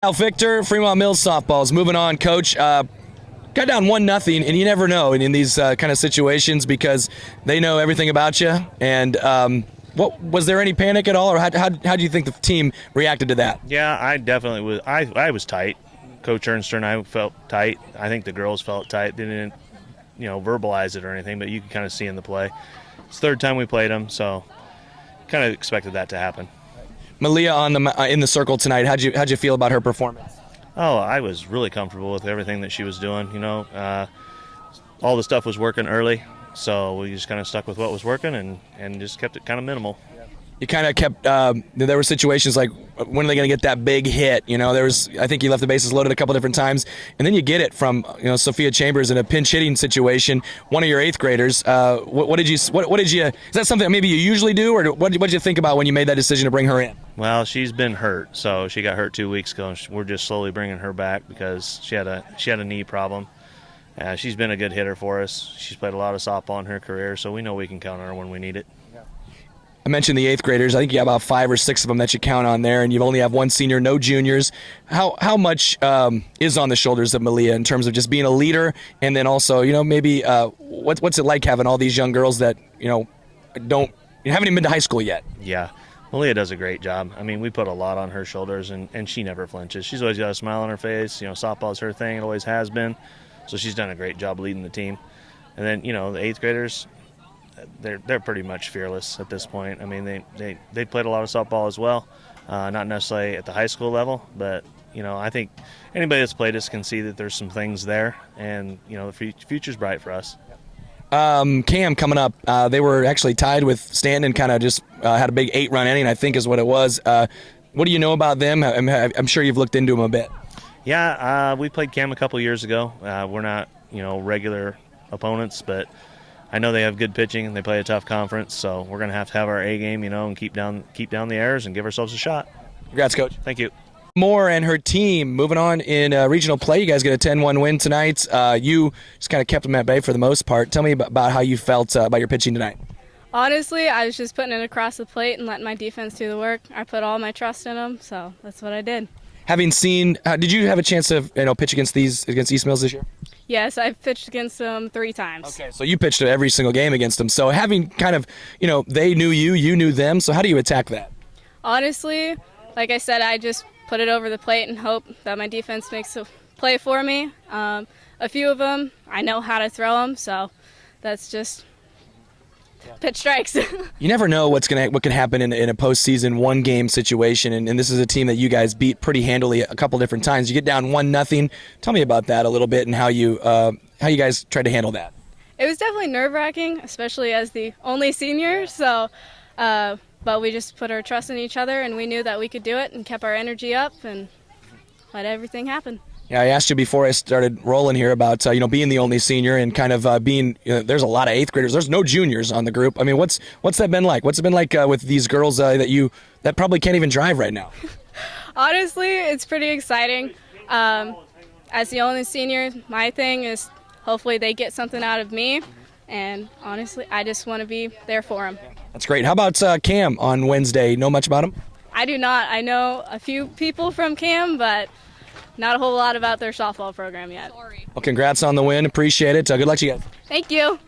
Al Victor, Fremont-Mills softballs. Moving on, Coach. Got down 1-0, and you never know in these kind of situations because they know everything about you. And what was there any panic at all, or how do you think the team reacted to that? Yeah, I definitely was. I was tight. Coach Ernster and I felt tight. I think the girls felt tight. They didn't, verbalize it or anything, but you could kind of see in the play. It's the third time we played them, so kind of expected that to happen. Malia in the circle tonight. How'd you feel about her performance? Oh, I was really comfortable with everything that she was doing. All the stuff was working early, so we just kind of stuck with what was working and just kept it kind of minimal. You kind of kept. There were situations like, when are they going to get that big hit? I think you left the bases loaded a couple different times, and then you get it from Sophia Chambers in a pinch hitting situation. One of your eighth graders. What did you? Is that something that maybe you usually do, or what did you think about when you made that decision to bring her in? Well, she's been hurt, so she got hurt 2 weeks ago. And we're just slowly bringing her back because she had a knee problem. She's been a good hitter for us. She's played a lot of softball in her career, so we know we can count on her when we need it. I mentioned the eighth graders. I think you have about 5 or 6 of them that you count on there, and you only have one senior, no juniors. How much is on the shoulders of Malia in terms of just being a leader, and then also, maybe what's it like having all these young girls that haven't even been to high school yet? Yeah, Malia does a great job. I mean, we put a lot on her shoulders, and she never flinches. She's always got a smile on her face. Softball's her thing. It always has been. So she's done a great job leading the team. And then, the eighth graders, they're pretty much fearless at this point. I mean, they played a lot of softball as well, not necessarily at the high school level, but I think anybody that's played us can see that there's some things there, and the future's bright for us. Cam coming up, they were actually tied with Stanton, kind of just had a big 8-run inning, I think is what it was. What do you know about them? I'm sure you've looked into them a bit. Yeah, we played Cam a couple years ago. We're not regular opponents, but I know they have good pitching and they play a tough conference, so we're going to have our A game, and keep down the errors and give ourselves a shot. Congrats, Coach. Thank you. Moore and her team moving on in regional play. You guys get a 10-1 win tonight. You just kind of kept them at bay for the most part. Tell me about how you felt about your pitching tonight. Honestly, I was just putting it across the plate and letting my defense do the work. I put all my trust in them, so that's what I did. Having seen, did you have a chance to pitch against East Mills this year? Yes, I've pitched against them 3 times. Okay, so you pitched every single game against them. So having kind of, they knew you, you knew them. So how do you attack that? Honestly, like I said, I just put it over the plate and hope that my defense makes a play for me. A few of them, I know how to throw them, so that's just pitch strikes. You never know what can happen in a postseason one-game situation, and this is a team that you guys beat pretty handily a couple different times. You get down 1-0. Tell me about that a little bit and how you guys tried to handle that. It was definitely nerve-wracking, especially as the only senior. So, but we just put our trust in each other, and we knew that we could do it, and kept our energy up and let everything happen. Yeah, I asked you before I started rolling here about being the only senior and kind of being there's a lot of eighth graders. There's no juniors on the group. I mean, what's that been like? What's it been like with these girls that probably can't even drive right now? Honestly, it's pretty exciting. As the only senior, my thing is hopefully they get something out of me, and honestly, I just want to be there for them. That's great. How about Cam on Wednesday? Know much about him? I do not. I know a few people from Cam, but not a whole lot about their softball program yet. Well, congrats on the win. Appreciate it. Good luck to you guys. Thank you.